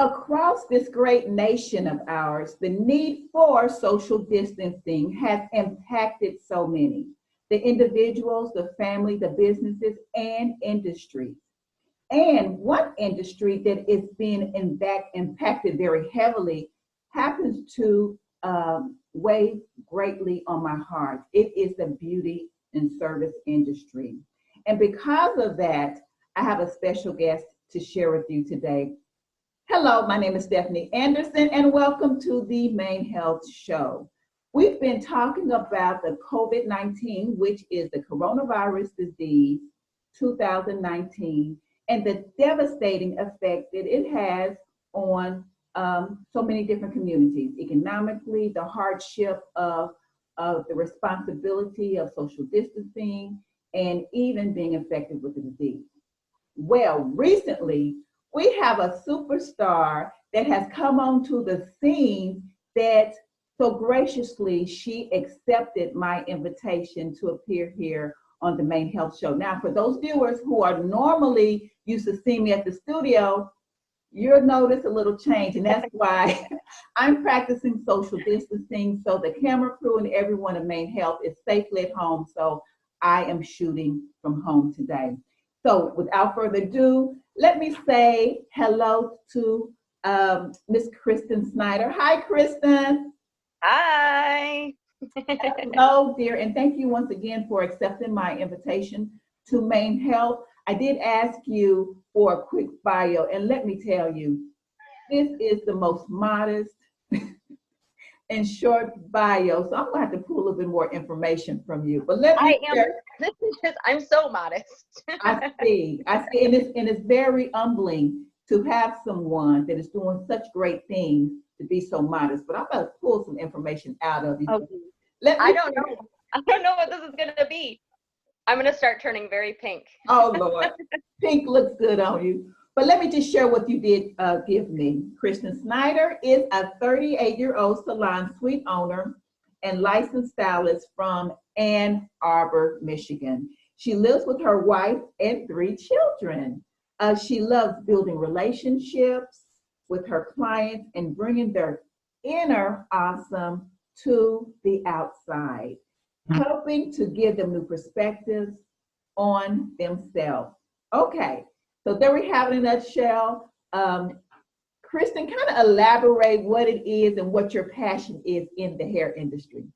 Across this great nation of ours, the need for social distancing has impacted so many, the individuals, the family, the businesses, and industries. And one industry that is being impacted very heavily happens to weigh greatly on my heart. It is the beauty and service industry. And because of that, I have a special guest to share with you today. Hello, my name is Stephanie Anderson, and welcome to the Main Health Show. We've been talking about the COVID-19, which is the coronavirus disease 2019, and the devastating effect that it has on so many different communities, economically, the hardship of the responsibility of social distancing, and even being infected with the disease. Well, recently, we have a superstar that has come onto the scene that so graciously she accepted my invitation to appear here on the Main Health Show. Now, for those viewers who are normally used to see me at the studio, you'll notice a little change, and that's why I'm practicing social distancing so the camera crew and everyone at Main Health is safely at home. So I am shooting from home today. So without further ado, let me say hello to Miss Kristin Snyder. Hi, Kristin. Hi. Hello, dear, and thank you once again for accepting my invitation to Main Health. I did ask you for a quick bio, and let me tell you, this is the most modest and short bio, so I'm going to have to pull a little bit more information from you. But let me I'm so modest. I see, and it's very humbling to have someone that is doing such great things to be so modest. But I'm going to pull some information out of you. I don't know what this is going to be. I'm going to start turning very pink. Oh, Lord. Pink looks good on you. But let me just share what you did give me. Kristin Snyder is a 38-year-old salon suite owner and licensed stylist from Ann Arbor, Michigan. She lives with her wife and 3 children. She loves building relationships with her clients and bringing their inner awesome to the outside, helping to give them new perspectives on themselves. Okay, so there we have it in a nutshell. Kristin, kind of elaborate what it is and what your passion is in the hair industry.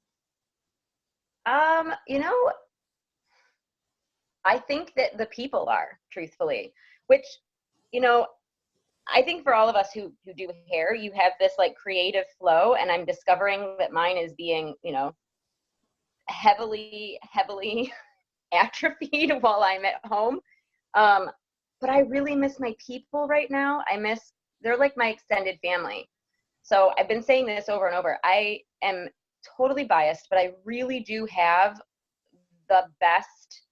I think that the people are, truthfully, which, I think for all of us who do hair, you have this like creative flow, and I'm discovering that mine is being, heavily atrophied while I'm at home. But I really miss my people right now. They're like my extended family. So I've been saying this over and over. I am totally biased, but I really do have the best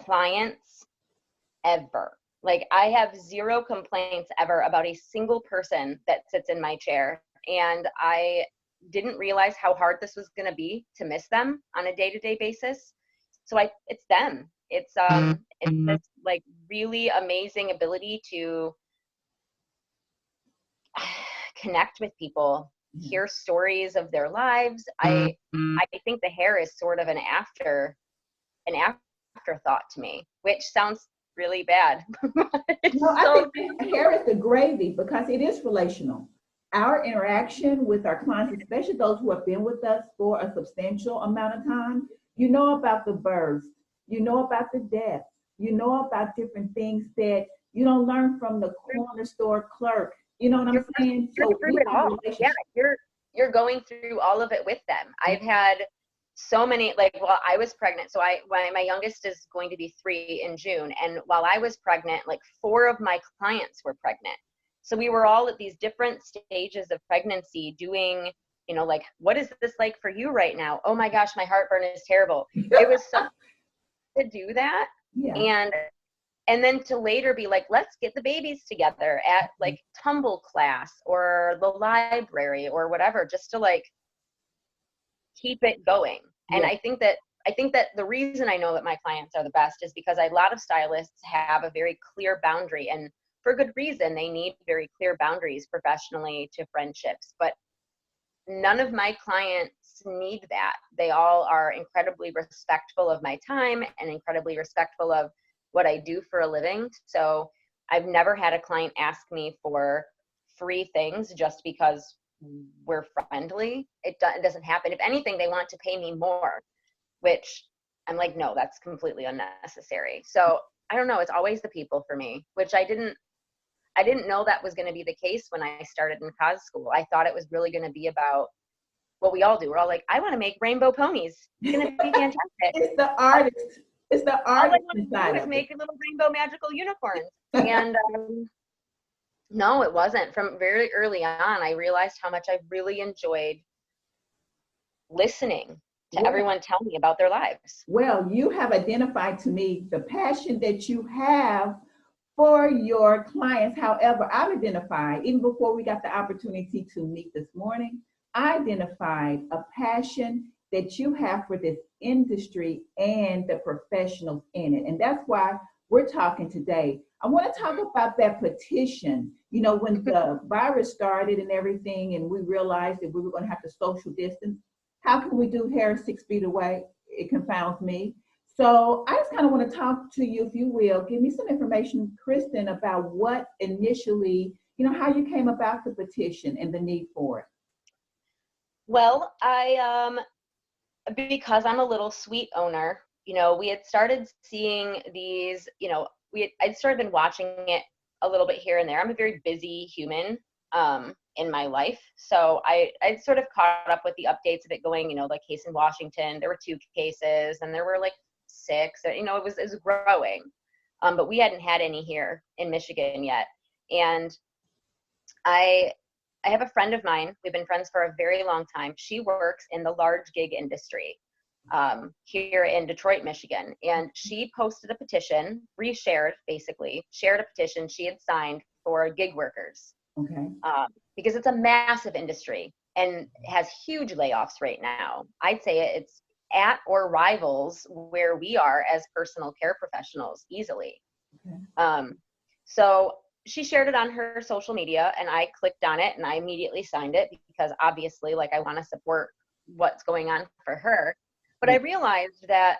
clients ever. Like, I have 0 complaints ever about a single person that sits in my chair. And I didn't realize how hard this was going to be to miss them on a day-to-day basis. So it's them. It's this like really amazing ability to connect with people, hear stories of their lives. I think the hair is sort of an afterthought to me, which sounds really bad. I think hair is the gravy because it is relational. Our interaction with our clients, especially those who have been with us for a substantial amount of time, you know about the births, you know about the deaths, you know about different things that you don't learn from the corner store clerk. You know what I'm saying? You're through it all. Yeah, you're going through all of it with them. I've had so many, while I was pregnant, so my youngest is going to be 3 in June, and while I was pregnant, 4 of my clients were pregnant. So we were all at these different stages of pregnancy doing, what is this like for you right now? Oh my gosh, my heartburn is terrible. It was so to do that. Yeah. And then to later be like, let's get the babies together at tumble class or the library or whatever, just to keep it going. Yeah. And I think that the reason I know that my clients are the best is because a lot of stylists have a very clear boundary, and for good reason. They need very clear boundaries professionally to friendships, but none of my clients need that. They all are incredibly respectful of my time and incredibly respectful of what I do for a living. So I've never had a client ask me for free things just because we're friendly. It doesn't happen. If anything, they want to pay me more, which I'm like, no, that's completely unnecessary. So I don't know. It's always the people for me, which I didn't know that was going to be the case when I started in cos school. I thought it was really going to be about what we all do. We're all like, I want to make rainbow ponies. It's going to be fantastic. It's the artist. It's the All I artist want to inside do is of make little rainbow magical unicorns. And no, it wasn't. From very early on, I realized how much I really enjoyed listening to everyone tell me about their lives. Well, you have identified to me the passion that you have for your clients. However, I've identified, even before we got the opportunity to meet this morning, I identified a passion that you have for this industry and the professionals in it. And that's why we're talking today. I want to talk about that petition. You know, when the virus started and everything, and we realized that we were going to have to social distance, how can we do hair 6 feet away? It confounds me. So I just kind of want to talk to you, if you will, give me some information, Kristin, about what initially, you know, how you came about the petition and the need for it. Well, because I'm a little sweet owner, you know, we had started seeing these, you know, I'd sort of been watching it a little bit here and there. I'm a very busy human in my life. So I'd sort of caught up with the updates of it going, you know, like case in Washington, there were 2 cases and there were like 6, you know, it was growing. But we hadn't had any here in Michigan yet. And I have a friend of mine. We've been friends for a very long time. She works in the large gig industry here in Detroit, Michigan. And she posted a petition, shared a petition she had signed for gig workers. Okay. Because it's a massive industry and has huge layoffs right now. I'd say it's at or rivals where we are as personal care professionals easily. Okay. So she shared it on her social media and I clicked on it and I immediately signed it because obviously, like, I want to support what's going on for her. But I realized that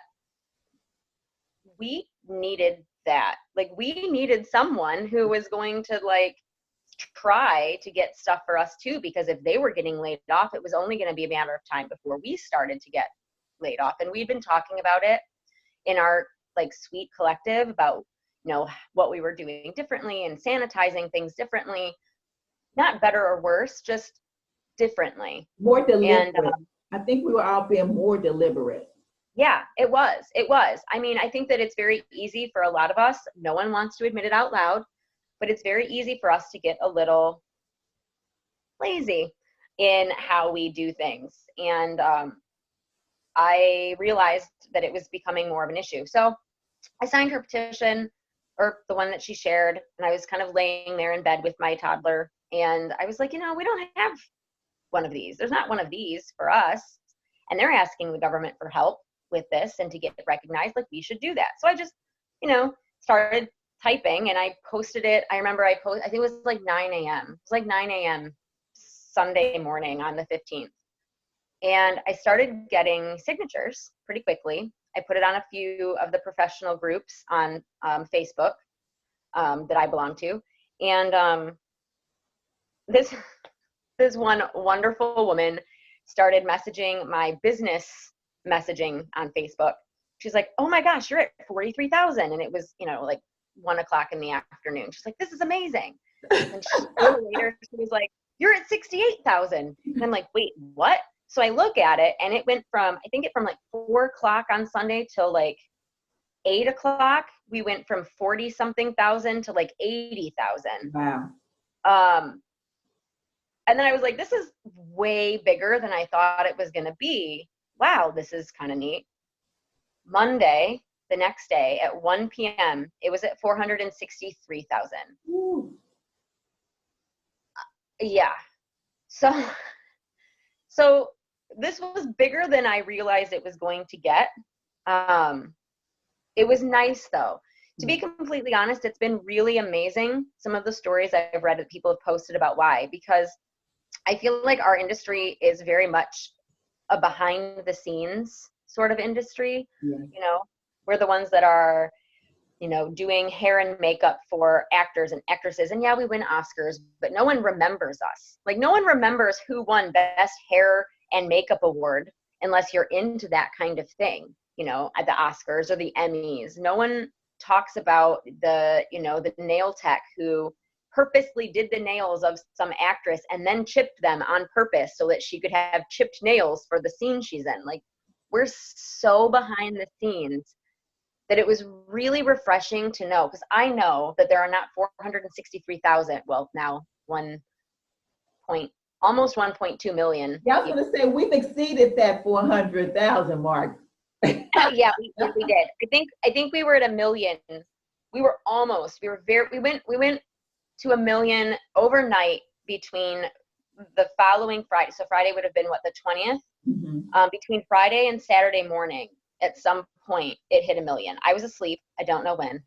we needed that. Like, we needed someone who was going to, like, try to get stuff for us too, because if they were getting laid off, it was only going to be a matter of time before we started to get laid off. And we'd been talking about it in our, like, sweet collective about, you know, what we were doing differently and sanitizing things differently, not better or worse, just differently. More deliberate. And I think we were all being more deliberate. Yeah, it was. I mean, I think that it's very easy for a lot of us. No one wants to admit it out loud, but it's very easy for us to get a little lazy in how we do things. And I realized that it was becoming more of an issue. So I signed her petition, or the one that she shared, and I was kind of laying there in bed with my toddler. And I was like, you know, we don't have one of these. There's not one of these for us. And they're asking the government for help with this and to get recognized. Like, we should do that. So I just, you know, started typing and I posted it. I remember I think it was like 9 a.m. It was like 9 a.m. Sunday morning on the 15th. And I started getting signatures pretty quickly. I put it on a few of the professional groups on Facebook that I belong to. And this one wonderful woman started messaging my business messaging on Facebook. She's like, oh my gosh, you're at 43,000. And it was, you know, like 1 o'clock in the afternoon. She's like, this is amazing. And a little later, she was like, you're at 68,000. And I'm like, wait, what? So I look at it and it went from, I think it from like 4 o'clock on Sunday till like 8 o'clock. We went from 40 something thousand to like 80,000. Wow. And then I was like, this is way bigger than I thought it was going to be. Wow, this is kind of neat. Monday, the next day at 1 p.m., it was at 463,000. Yeah. So this was bigger than I realized it was going to get. It was nice though, To be completely honest, it's been really amazing. Some of the stories I've read that people have posted about why, because I feel like our industry is very much a behind the scenes sort of industry. Yeah. You know, we're the ones that are, you know, doing hair and makeup for actors and actresses. And yeah, we win Oscars, but no one remembers us. Like, no one remembers who won Best Hair and Makeup Award unless you're into that kind of thing, you know, at the Oscars or the Emmys. No one talks about the, you know, the nail tech who purposely did the nails of some actress and then chipped them on purpose so that she could have chipped nails for the scene she's in. Like, we're so behind the scenes that it was really refreshing to know, because I know that there are not 463,000, well, now almost 1.2 million. Yeah, I was going to say, we've exceeded that 400,000 mark. Yeah, we did. I think we were at 1 million. We were almost. We went to 1 million overnight between the following Friday. So Friday would have been what, the 20th? Mm-hmm. Between Friday and Saturday morning, at some point, it hit 1 million. I was asleep. I don't know when.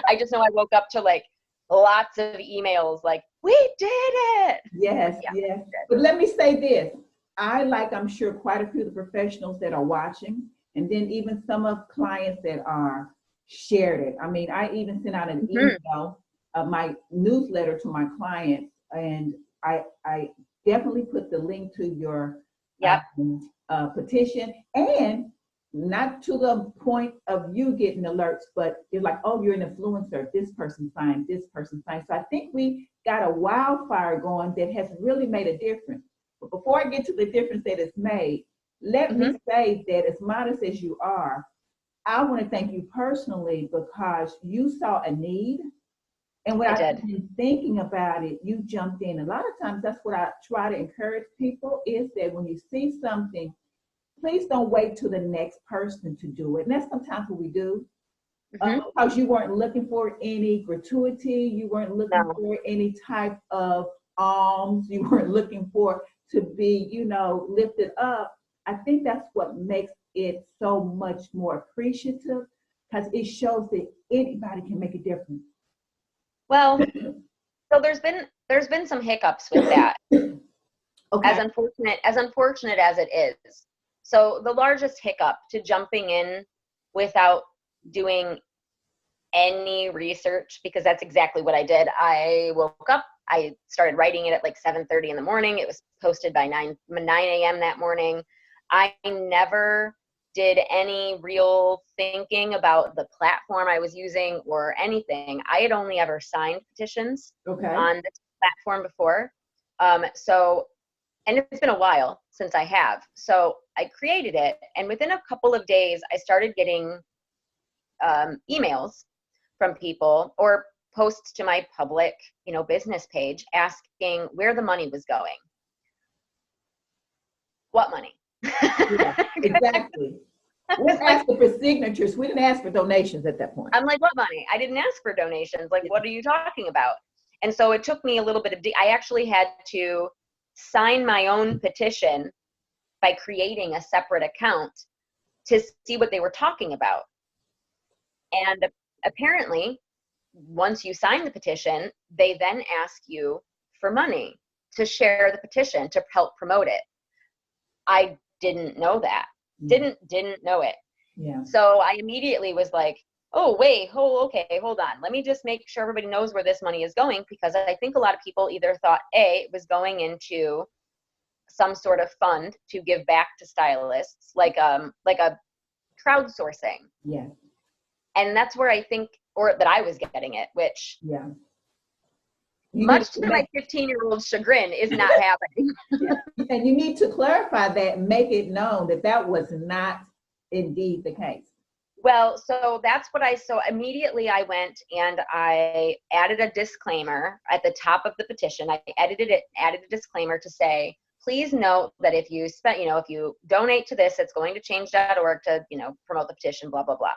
I just know I woke up to like lots of emails like, we did it. Yes, Yeah, yes. But let me say this. I'm sure quite a few of the professionals that are watching, and then even some of clients that are shared it. I mean, I even sent out an email of my newsletter to my clients, and I definitely put the link to your petition, and not to the point of you getting alerts, but it's like, oh, you're an influencer. This person signed, this person signed. So I think we got a wildfire going that has really made a difference. But before I get to the difference that it's made, let me say that as modest as you are, I want to thank you personally because you saw a need. And without even thinking about it, you jumped in. A lot of times that's what I try to encourage people is that when you see something, please don't wait till the next person to do it. And that's sometimes what we do. Because you weren't looking for any gratuity, you weren't looking for any type of alms, you weren't looking for to be, you know, lifted up. I think that's what makes it so much more appreciative, because it shows that anybody can make a difference. Well, so there's been some hiccups with that. Okay. As unfortunate as it is. So the largest hiccup to jumping in without doing any research, because that's exactly what I did. I woke up, I started writing it at like 7:30 in the morning. It was posted by 9 a.m. that morning. I never did any real thinking about the platform I was using or anything. I had only ever signed petitions on this platform before. And it's been a while since I have. So I created it, and within a couple of days, I started getting emails from people or posts to my public, you know, business page asking where the money was going. What money? Yeah, exactly. We're asking for signatures. We didn't ask for donations at that point. I'm like, what money? I didn't ask for donations. Like, what are you talking about? And so it took me a little bit of, I actually had to sign my own petition by creating a separate account to see what they were talking about. And apparently, once you sign the petition, they then ask you for money to share the petition to help promote it. I didn't know that. Didn't know it. Yeah. So I immediately was like, oh, wait, okay, hold on. Let me just make sure everybody knows where this money is going, because I think a lot of people either thought, A, it was going into some sort of fund to give back to stylists, like a crowdsourcing. Yeah. And that's where I think, or that I was getting it, which much to my 15-year-old chagrin is not happening. Yeah. And you need to clarify that, make it known that that was not indeed the case. Well, so that's what so immediately I went and I added a disclaimer at the top of the petition. I edited it, added a disclaimer to say, please note that if you if you donate to this, it's going to change.org to, promote the petition, blah, blah, blah.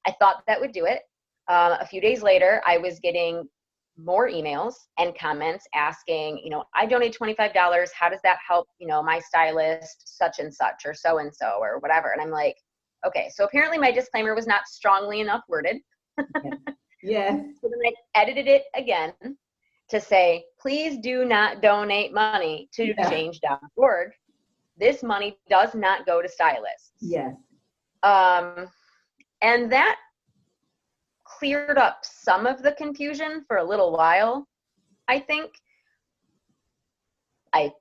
I thought that would do it. A few days later, I was getting more emails and comments asking, I donate $25. How does that help, my stylist, such and such, or so and so, or whatever. And I'm like, okay, so apparently my disclaimer was not strongly enough worded. Yes. So then I edited it again to say, please do not donate money to Yeah. change.org. This money does not go to stylists. Yes. And that cleared up some of the confusion for a little while, I think. I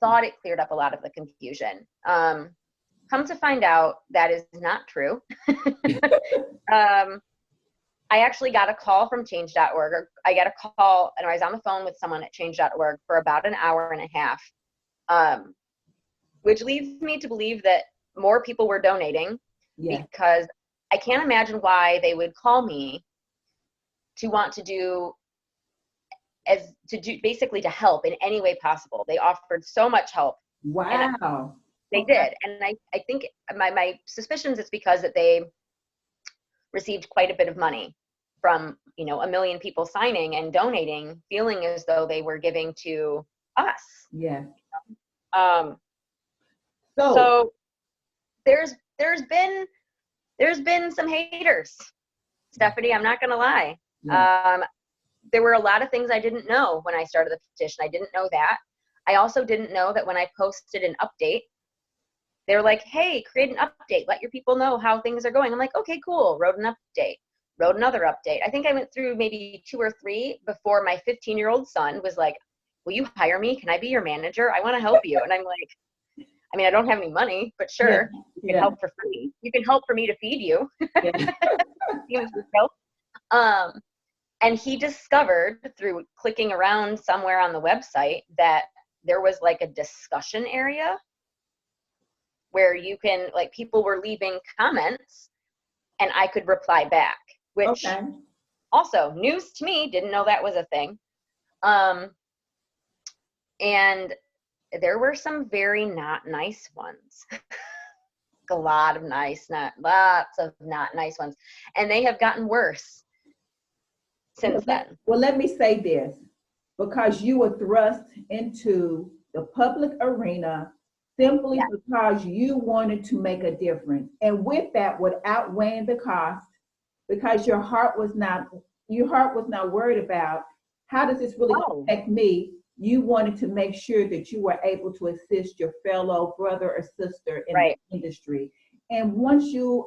thought it cleared up a lot of the confusion. Come to find out, that is not true. I actually got a call from change.org, or I got a call, and I was on the phone with someone at change.org for about an hour and a half, which leads me to believe that more people were donating, because I can't imagine why they would call me to want to do basically to help in any way possible. They offered so much help. Wow. They did. And I think my suspicions it's because that they received quite a bit of money from, 1 million people signing and donating, feeling as though they were giving to us. Yeah. So there's been some haters, Stephanie, I'm not gonna lie. Yeah. There were a lot of things I didn't know when I started the petition. I didn't know that. I also didn't know that when I posted an update, they were like, hey, create an update, let your people know how things are going. I'm like, okay, cool. Wrote an update, wrote another update. I think I went through maybe 2 or 3 before my 15-year-old son was like, will you hire me? Can I be your manager? I want to help you. And I'm like, I mean, I don't have any money, but sure, you can help for free. You can help for me to feed you. And he discovered through clicking around somewhere on the website that there was like a discussion area where you can, like, people were leaving comments and I could reply back, which also news to me, didn't know that was a thing. And there were some very not nice ones. Lots of not nice ones. And they have gotten worse since then. Well, let me say this, because you were thrust into the public arena simply because you wanted to make a difference. And with that, without weighing the cost, because your heart was not worried about how does this really affect me. You wanted to make sure that you were able to assist your fellow brother or sister in the industry. And once you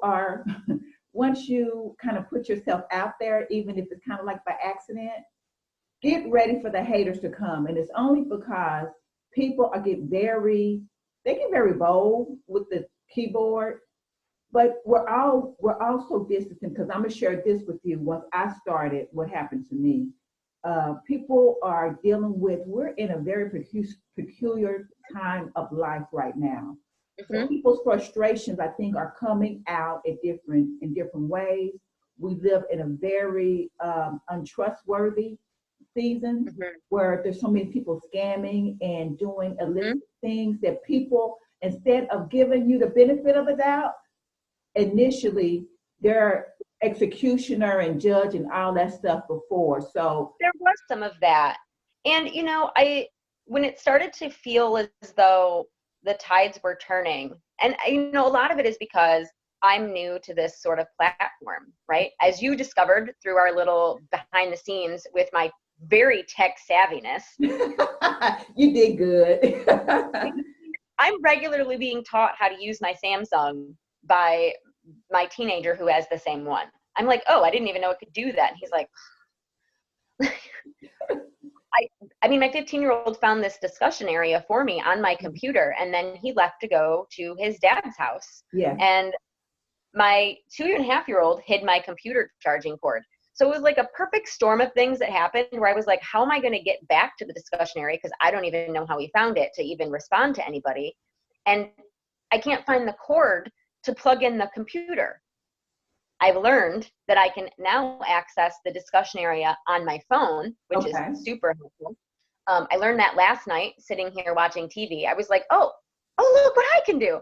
kind of put yourself out there, even if it's kind of like by accident, get ready for the haters to come. And it's only because people get very bold with the keyboard, but we're all so distant, because I'm gonna share this with you. Once I started, what happened to me, people are dealing with, we're in a very peculiar time of life right now. So people's frustrations, I think, are coming out in different ways. We live in a very untrustworthy season where there's so many people scamming and doing illicit things that people, instead of giving you the benefit of the doubt, initially they're executioner and judge and all that stuff before. So there was some of that. And, when it started to feel as though the tides were turning, and a lot of it is because I'm new to this sort of platform, right? As you discovered through our little behind the scenes with my very tech savviness. You did good. I'm regularly being taught how to use my Samsung by my teenager who has the same one. I'm like, oh, I didn't even know it could do that. And he's like, I mean, my 15-year-old found this discussion area for me on my computer, and then he left to go to his dad's house. Yeah. And my 2.5-year-old hid my computer charging cord. So it was like a perfect storm of things that happened where I was like, how am I going to get back to the discussion area? Because I don't even know how he found it to even respond to anybody. And I can't find the cord to plug in the computer. I've learned that I can now access the discussion area on my phone, which is super helpful. I learned that last night sitting here watching TV. I was like, oh, look what I can do.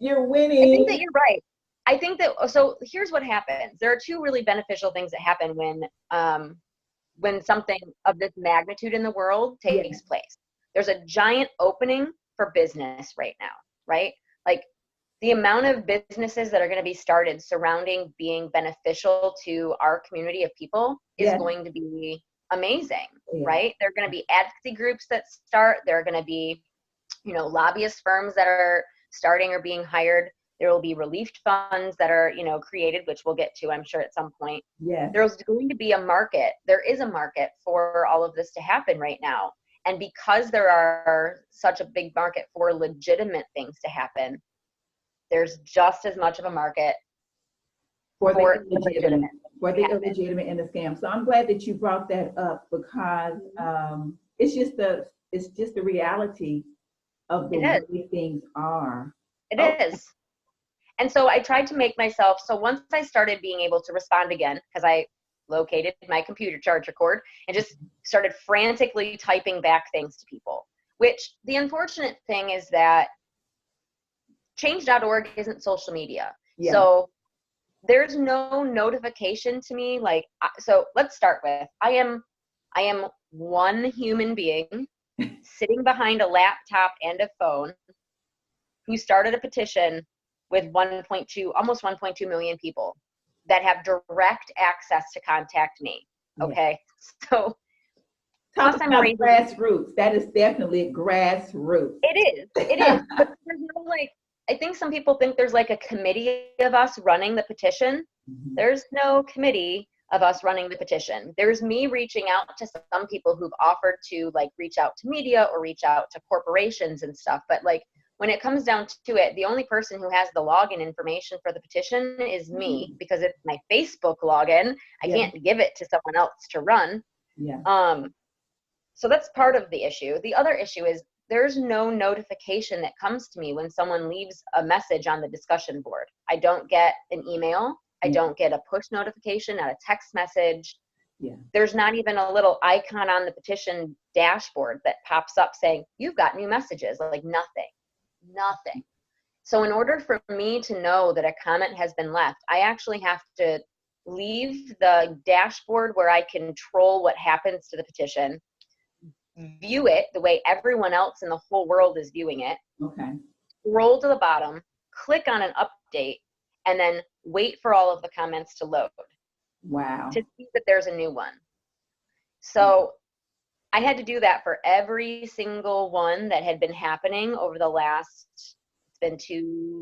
You're winning. I think that you're right. I think that, so here's what happens. There are 2 really beneficial things that happen when something of this magnitude in the world takes place. There's a giant opening for business right now, right? Like, the amount of businesses that are going to be started surrounding being beneficial to our community of people is going to be amazing, right? There are going to be advocacy groups that start. There are going to be, lobbyist firms that are starting or being hired. There will be relief funds that are, created, which we'll get to, I'm sure, at some point. Yes. There's going to be a market. There is a market for all of this to happen right now. And because there are such a big market for legitimate things to happen, there's just as much of a market for the illegitimate and the scam. So I'm glad that you brought that up, because it's just the reality of the way things are. It is. And so I tried to make myself, so once I started being able to respond again, because I located my computer charger cord and just started frantically typing back things to people, which the unfortunate thing is that change.org isn't social media. Yeah. So there's no notification to me. So let's start with, I am one human being sitting behind a laptop and a phone who started a petition with almost 1.2 million people that have direct access to contact me. Okay. Yeah. So talk about grassroots. That is definitely grassroots. It is. But there's no I think some people think there's a committee of us running the petition. Mm-hmm. There's no committee of us running the petition. There's me reaching out to some people who've offered to reach out to media or reach out to corporations and stuff. But when it comes down to it, the only person who has the login information for the petition is me, because it's my Facebook login. I can't give it to someone else to run. Yeah. So that's part of the issue. The other issue is there's no notification that comes to me when someone leaves a message on the discussion board. I don't get an email. I don't get a push notification, not a text message. Yeah. There's not even a little icon on the petition dashboard that pops up saying, you've got new messages. Nothing. So in order for me to know that a comment has been left, I actually have to leave the dashboard where I control what happens to the petition, view it the way everyone else in the whole world is viewing it. Okay. Scroll to the bottom, click on an update, and then wait for all of the comments to load. Wow. To see that there's a new one. So I had to do that for every single one that had been happening over the last, it's been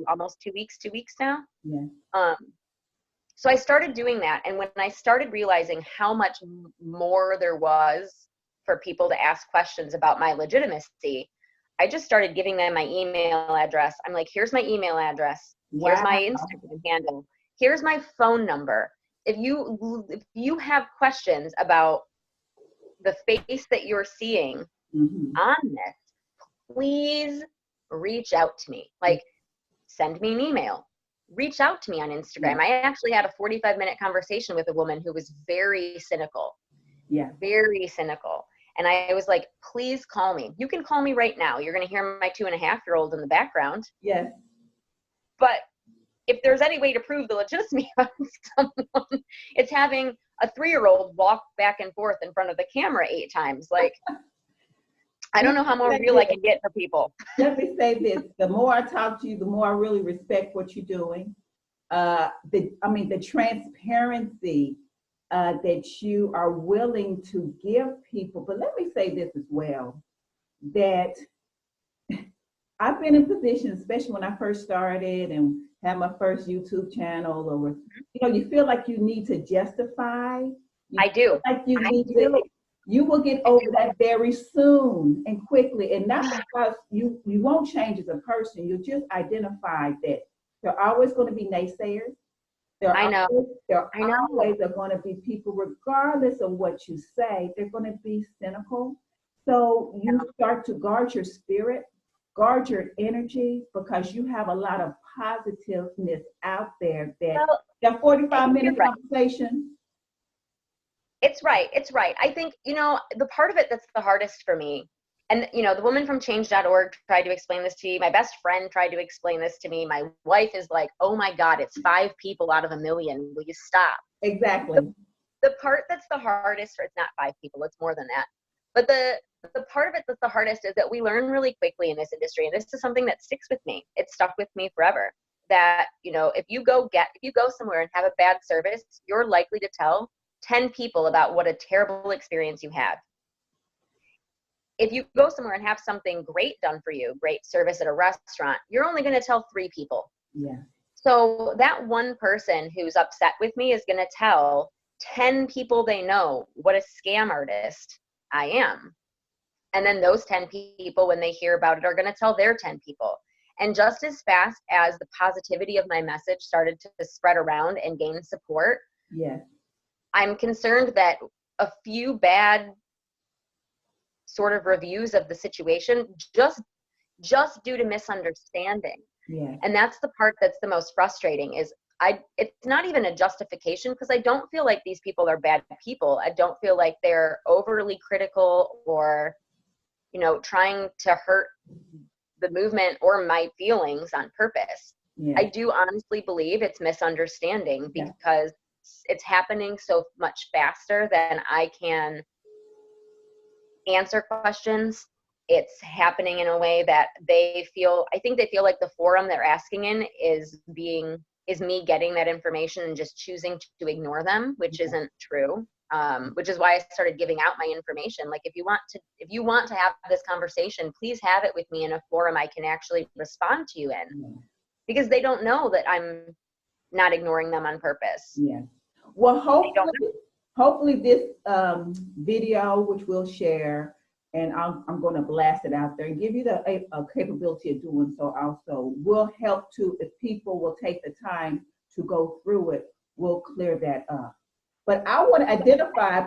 almost 2 weeks now. Yeah. So I started doing that. And when I started realizing how much more there was for people to ask questions about my legitimacy, I just started giving them my email address. I'm like, here's my email address. Here's my Instagram handle. Here's my phone number. If you have questions about the face that you're seeing on this, please reach out to me. Send me an email. Reach out to me on Instagram. I actually had a 45-minute conversation with a woman who was very cynical. Yeah. Very cynical. And I was like, please call me. You can call me right now. You're going to hear my 2.5-year-old in the background. Yes. But if there's any way to prove the legitimacy of someone, it's having a 3-year-old walk back and forth in front of the camera 8 times. I don't know how more real I can get for people. Let me say this. The more I talk to you, the more I really respect what you're doing. The transparency that you are willing to give people. But let me say this as well, that I've been in positions, especially when I first started and had my first YouTube channel, or you feel like you need to justify. I do. You will get over that very soon and quickly, and not because you won't change as a person. You'll just identify that there are always going to be naysayers. There always are going to be people, regardless of what you say, they're going to be cynical. So you start to guard your spirit, guard your energy, because you have a lot of positiveness out there. That 45-minute conversation. It's right. I think, the part of it that's the hardest for me, and, the woman from change.org tried to explain this to me. My best friend tried to explain this to me. My wife is like, oh my God, it's 5 people out of 1 million. Will you stop? Exactly. The part that's the hardest, or it's not 5 people, it's more than that. But the part of it that's the hardest is that we learn really quickly in this industry. And this is something that sticks with me. It stuck with me forever. that, you know, if you go somewhere and have a bad service, you're likely to tell 10 people about what a terrible experience you had. If you go somewhere and have something great done for you, great service at a restaurant, you're only going to tell 3 people. Yeah. So that one person who's upset with me is going to tell 10 people they know what a scam artist I am. And then those 10 people, when they hear about it, are going to tell their 10 people. And just as fast as the positivity of my message started to spread around and gain support, Yeah. I'm concerned that a few bad sort of reviews of the situation just due to misunderstanding. Yeah. And that's the part that's the most frustrating is it's not even a justification, because I don't feel like these people are bad people. I don't feel like they're overly critical or, you know, trying to hurt the movement or my feelings on purpose. Yeah. I do honestly believe it's misunderstanding because it's happening so much faster than I can answer questions. It's happening in a way that I think they feel like the forum they're asking in is me getting that information and just choosing to ignore them, which isn't true. Which is why I started giving out my information. Like, if you want to have this conversation, please have it with me in a forum I can actually respond to you in, because they don't know that I'm not ignoring them on purpose. Yeah. Well, hopefully this video, which we'll share, and I'm going to blast it out there and give you the capability of doing so also, will help to, if people will take the time to go through it, we'll clear that up. But I want to identify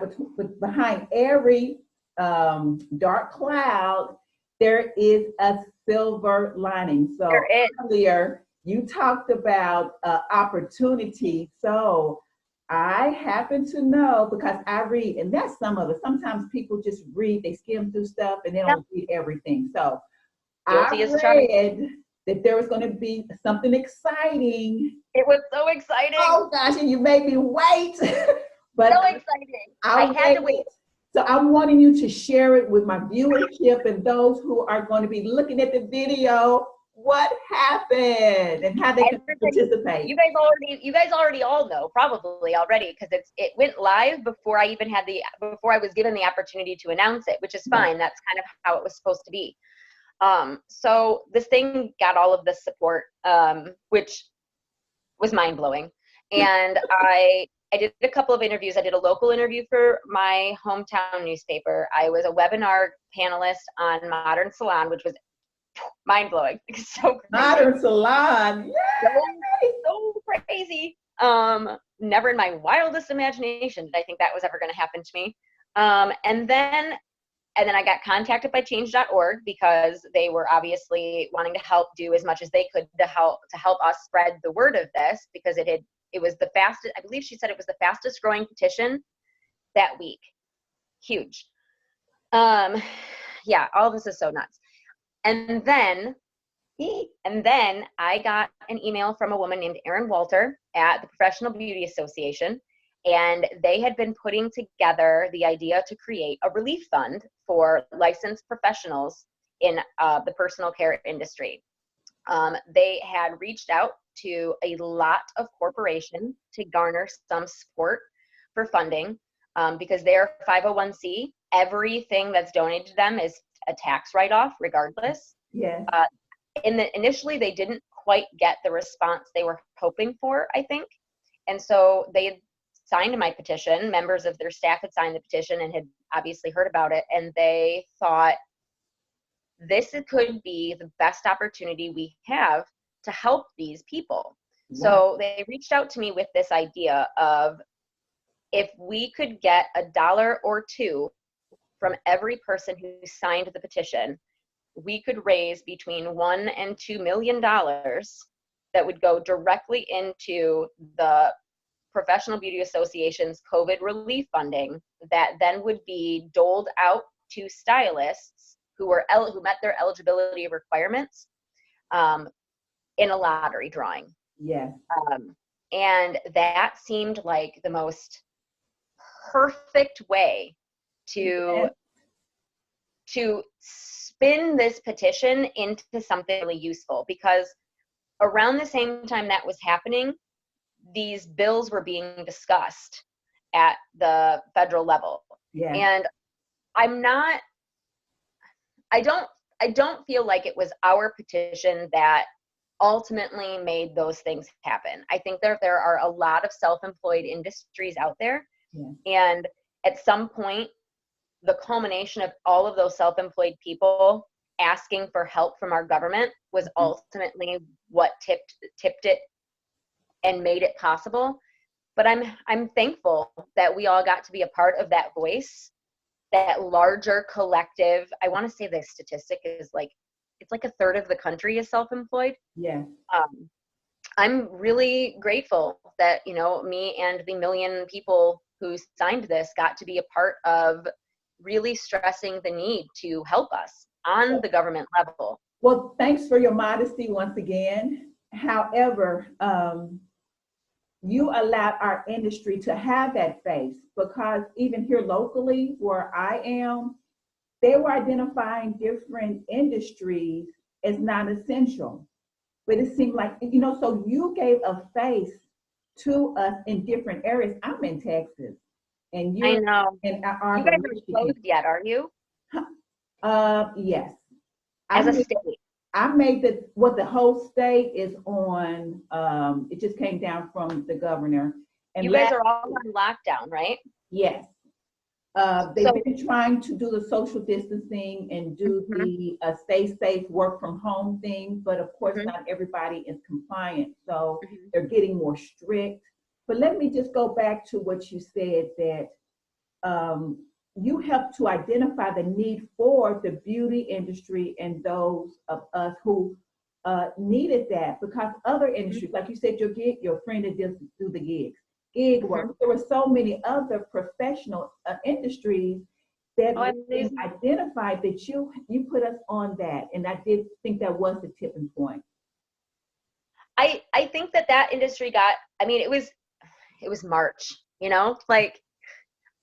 behind every dark cloud, there is a silver lining. So earlier you talked about opportunity. So I happen to know, because I read, and that's some of it. Sometimes people just read, they skim through stuff and they don't read everything. So I read that there was going to be something exciting. It was so exciting. Oh gosh, and you made me wait. But so exciting. I had to wait. So I'm wanting you to share it with my viewership and those who are going to be looking at the video. What happened and how they can participate? You guys already all know, probably already, because it went live before I was given the opportunity to announce it, which is fine. That's kind of how it was supposed to be. So this thing got all of this support, which was mind blowing. And I did a couple of interviews. I did a local interview for my hometown newspaper. I was a webinar panelist on Modern Salon, which was mind blowing. So crazy. Modern Salon, so crazy. Never in my wildest imagination did I think that was ever going to happen to me. And then I got contacted by change.org because they were obviously wanting to help do as much as they could to help us spread the word of this, because it was the fastest, I believe she said it was the fastest growing petition that week. Huge. Yeah, all of this is so nuts. And then I got an email from a woman named Erin Walter at the Professional Beauty Association, and they had been putting together the idea to create a relief fund for licensed professionals in the personal care industry. They had reached out to a lot of corporations to garner some support for funding, because they're 501c. Everything that's donated to them is a tax write-off regardless. Yeah. Initially, they didn't quite get the response they were hoping for, I think. And so they had signed my petition. Members of their staff had signed the petition and had obviously heard about it. And they thought, this could be the best opportunity we have to help these people. Wow. So they reached out to me with this idea of, if we could get $1 or $2 from every person who signed the petition, we could raise between $1 and $2 million that would go directly into the Professional Beauty Association's COVID relief funding, that then would be doled out to stylists who met their eligibility requirements in a lottery drawing. Yeah. And that seemed like the most perfect way to spin this petition into something really useful, because around the same time that was happening, these bills were being discussed at the federal level. Yeah. And I don't feel like it was our petition that ultimately made those things happen. I think there are a lot of self-employed industries out there. Yeah. And at some point, the culmination of all of those self-employed people asking for help from our government was ultimately what tipped it and made it possible. But I'm thankful that we all got to be a part of that voice, that larger collective. I want to say the statistic is like, it's like a third of the country is self-employed. Yeah. I'm really grateful that, me and the million people who signed this got to be a part of really stressing the need to help us on the government level. Well, thanks for your modesty once again. However, you allowed our industry to have that face, because even here locally where I am, they were identifying different industries as non-essential. But it seemed like, so you gave a face to us in different areas. I'm in Texas, and I know. in you guys aren't closed yet, are you? Yes. As a state. I made the whole state is on, it just came down from the governor. And you guys are all on lockdown, right? Yes. They've been trying to do the social distancing and do the stay safe, work from home thing, but of course not everybody is compliant. So they're getting more strict. But let me just go back to what you said, that you helped to identify the need for the beauty industry and those of us who needed that, because other industries, like you said, your friend that does do the gig work. There were so many other professional industries that been identified that you put us on that, and I did think that was the tipping point. I think that industry got. I mean, it was March. Like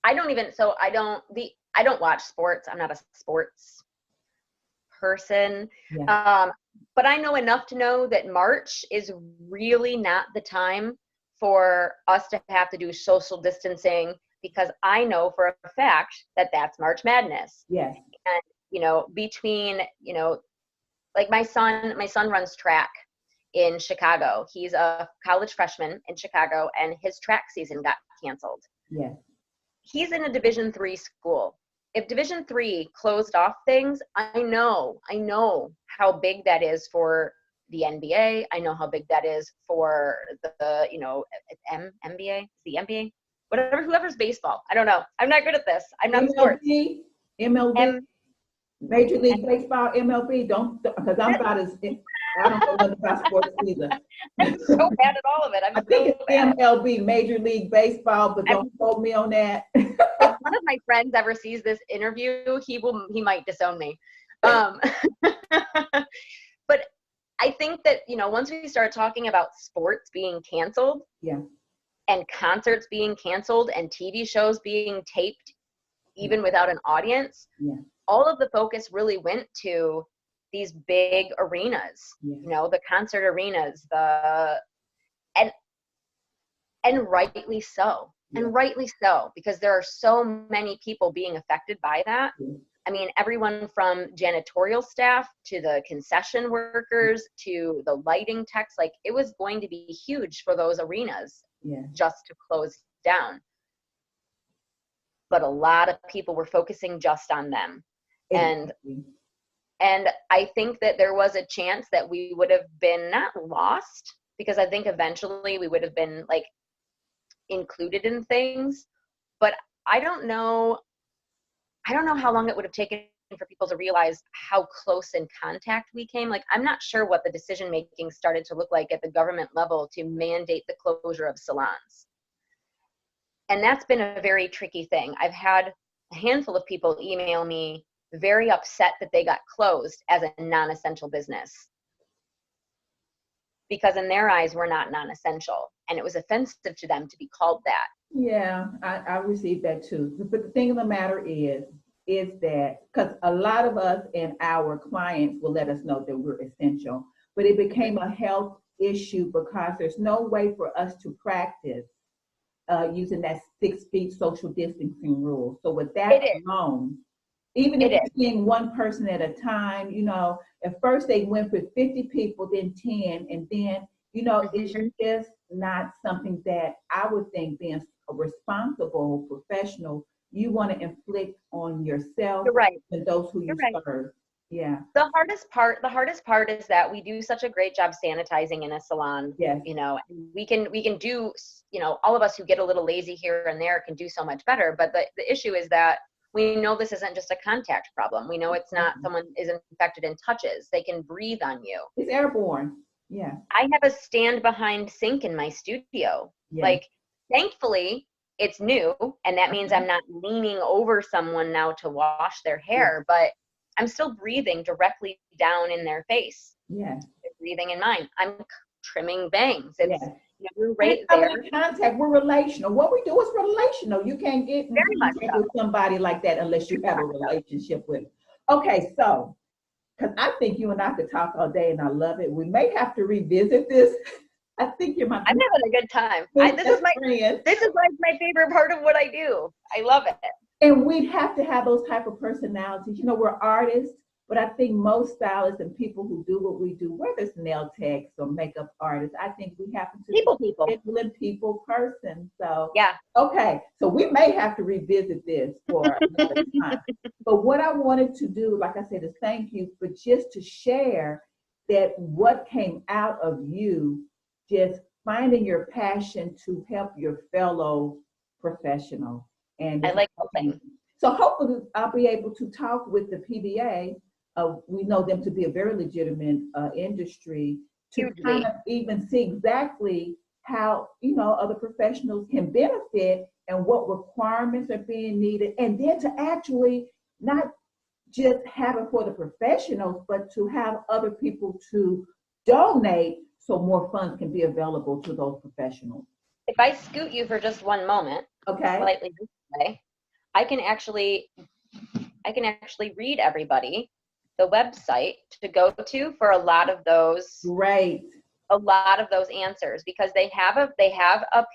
I don't watch sports. I'm not a sports person. Yeah. But I know enough to know that March is really not the time for us to have to do social distancing, because I know for a fact that that's March Madness. Yes. And, between, like my son runs track in Chicago. He's a college freshman in Chicago, and his track season got canceled. Yes. He's in a Division III school. If Division III closed off things, I know how big that is for the NBA. I know how big that is for the NBA, the NBA, whatever, whoever's baseball. I don't know. I'm not good at this. I'm not sports. MLB, Major League Baseball, MLB. Because I'm about as, I don't know nothing about sports either. I'm so bad at all of it. I think it's MLB, Major League Baseball, but don't quote me on that. If one of my friends ever sees this interview, he might disown me. But I think that, once we start talking about sports being canceled, yeah, and concerts being canceled and TV shows being taped even without an audience, yeah, all of the focus really went to these big arenas, the concert arenas, and rightly so. Yeah. And rightly so, because there are so many people being affected by that. Yeah. I mean, everyone from janitorial staff to the concession workers to the lighting techs, like it was going to be huge for those arenas just to close down. But a lot of people were focusing just on them. Exactly. And I think that there was a chance that we would have been not lost, because I think eventually we would have been like included in things, but I don't know how long it would have taken for people to realize how close in contact we came. Like, I'm not sure what the decision making started to look like at the government level to mandate the closure of salons. And that's been a very tricky thing. I've had a handful of people email me very upset that they got closed as a non-essential business, because in their eyes, we're not non-essential. And it was offensive to them to be called that. Yeah, I received that too. But the thing of the matter is that, because a lot of us and our clients will let us know that we're essential, but it became a health issue because there's no way for us to practice using that 6 feet social distancing rule. So with that alone, even if you're seeing one person at a time, at first they went with 50 people, then 10, and then, it's just not something that I would think being a responsible professional, you want to inflict on yourself and those who you serve. Yeah. The hardest part is that we do such a great job sanitizing in a salon. Yes. We can do, all of us who get a little lazy here and there can do so much better. But the issue is that we know this isn't just a contact problem. We know it's not someone is infected in touches. They can breathe on you. It's airborne. Yeah. I have a stand behind sink in my studio. Yeah. Like, thankfully, it's new, and that means I'm not leaning over someone now to wash their hair, but I'm still breathing directly down in their face. Yeah. They're breathing in mine. I'm trimming bangs. It's we're right there. In contact, we're relational. What we do is relational. You can't get in contact with somebody like that unless you have a relationship with them. Okay, so because I think you and I could talk all day, and I love it. We may have to revisit this. I think you're my. I'm having a good time. This is like my favorite part of what I do. I love it. And we'd have to have those type of personalities. We're artists, but I think most stylists and people who do what we do, whether it's nail techs or makeup artists, I think we happen to be a people person. So yeah. Okay, so we may have to revisit this for another time. But what I wanted to do, like I said, is thank you for just to share that what came out of you, just finding your passion to help your fellow professionals. And I like helping. So hopefully I'll be able to talk with the PBA. We know them to be a very legitimate industry to kind of even see exactly how, other professionals can benefit and what requirements are being needed. And then to actually not just have it for the professionals, but to have other people to donate so more funds can be available to those professionals. If I scoot you for just one moment, slightly this way, I can actually read everybody the website to go to for a lot of those. Great. A lot of those answers, because they have a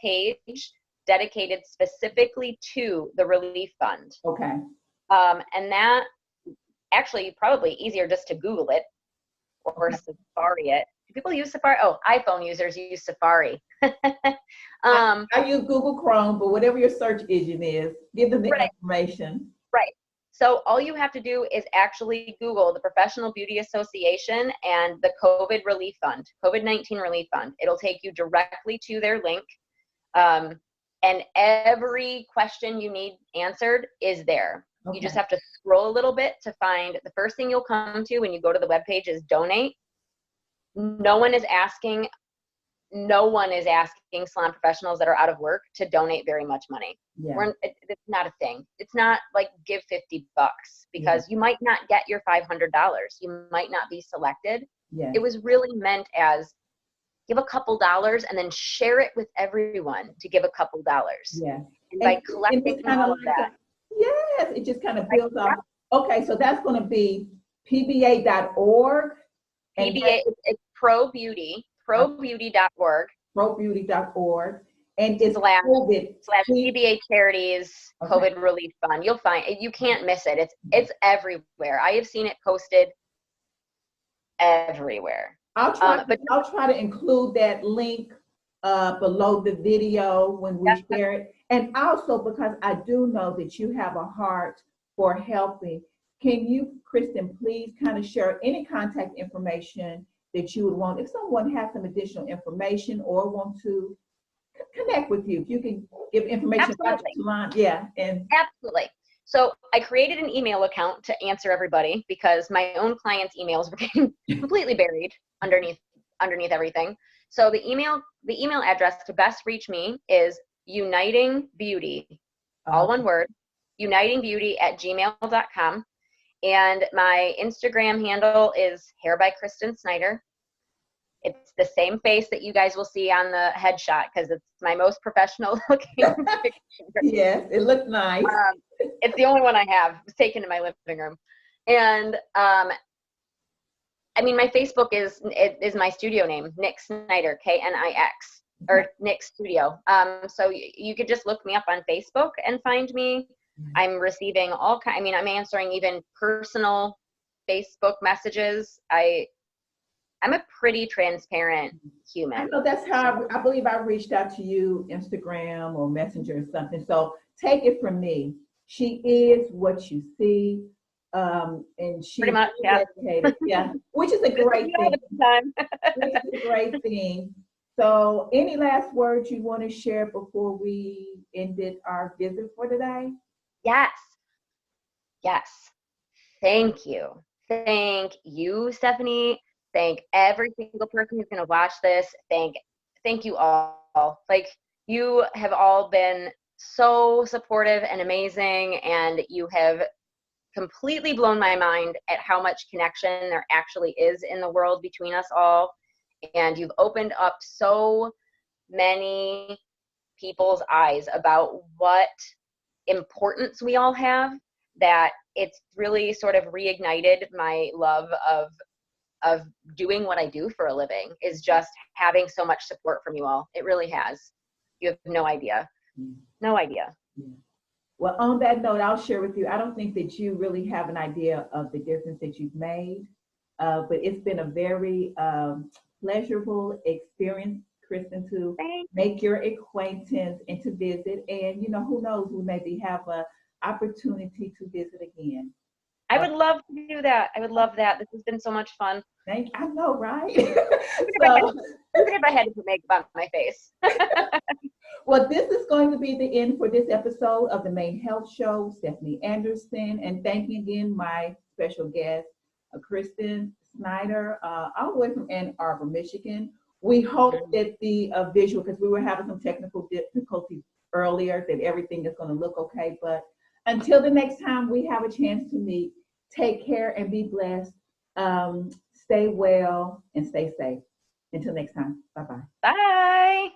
page dedicated specifically to the relief fund. Okay. And that actually probably easier just to Google it or Safari it. Do people use Safari? Oh, iPhone users use Safari. I use Google Chrome, but whatever your search engine is, give them the information. Right. So all you have to do is actually Google the Professional Beauty Association and the COVID Relief Fund, COVID-19 Relief Fund. It'll take you directly to their link. And every question you need answered is there. Okay. You just have to scroll a little bit to find the first thing you'll come to when you go to the webpage is donate. No one is asking salon professionals that are out of work to donate very much money. Yeah. It's not a thing. It's not like give $50 because you might not get your $500. You might not be selected. Yeah. It was really meant as give a couple dollars and then share it with everyone to give a couple dollars. Yeah. And by collecting all of that. Yes, it just kind of builds up. Okay, so that's going to be pba.org. PBA, it's probeauty.org. Probeauty.org. And it's /PBA Charities COVID Relief Fund. You'll find it. You can't miss it. It's everywhere. I have seen it posted everywhere. I'll try to include that link below the video when we share it. And also because I do know that you have a heart for helping, can you, Kristin, please kind of share any contact information that you would want if someone has some additional information or want to connect with you? If you can give information about your salon. Yeah. Absolutely. So I created an email account to answer everybody because my own clients' emails became completely buried underneath everything. So the email address to best reach me is Uniting Beauty, all one word, unitingbeauty@gmail.com. And my Instagram handle is Hair by Kristin Snyder. It's the same face that you guys will see on the headshot because it's my most professional looking picture. Yes, it looks nice. It's the only one I have. It was taken in my living room. And I mean, my Facebook is my studio name, Nick Snyder, Knix, or Nick Studio. So you could just look me up on Facebook and find me. I'm receiving I mean, I'm answering even personal Facebook messages. I'm a pretty transparent human. I know that's how I believe I reached out to you, Instagram or Messenger or something. So take it from me. She is what you see. And she's pretty much, yeah. dedicated. Yeah, which is a great thing. Which is a great thing. So any last words you want to share before we ended our visit for today? Yes. Thank you. Thank you, Stephanie. Thank every single person who's going to watch this. Thank you all. Like, you have all been so supportive and amazing, and you have completely blown my mind at how much connection there actually is in the world between us all. And you've opened up so many people's eyes about what importance we all have, that it's really sort of reignited my love of doing what I do for a living, is just having so much support from you all. It really has. You have no idea. No idea. Yeah. Well, on that note, I'll share with you, I don't think that you really have an idea of the difference that you've made, but it's been a very pleasurable experience, Kristin, to make your acquaintance and to visit. And, you know, who knows, we maybe have an opportunity to visit again. I would love to do that. I would love that. This has been so much fun. Thank you. I know, right? Even if I had to put makeup on my face. Well, this is going to be the end for this episode of the Maine Health Show. Stephanie Anderson, and thank you again, my special guest, Kristin Snyder, all the way from Ann Arbor, Michigan. We hope that the visual, because we were having some technical difficulties earlier, that everything is going to look okay. But until the next time we have a chance to meet, take care and be blessed. Stay well and stay safe. Until next time. Bye-bye. Bye.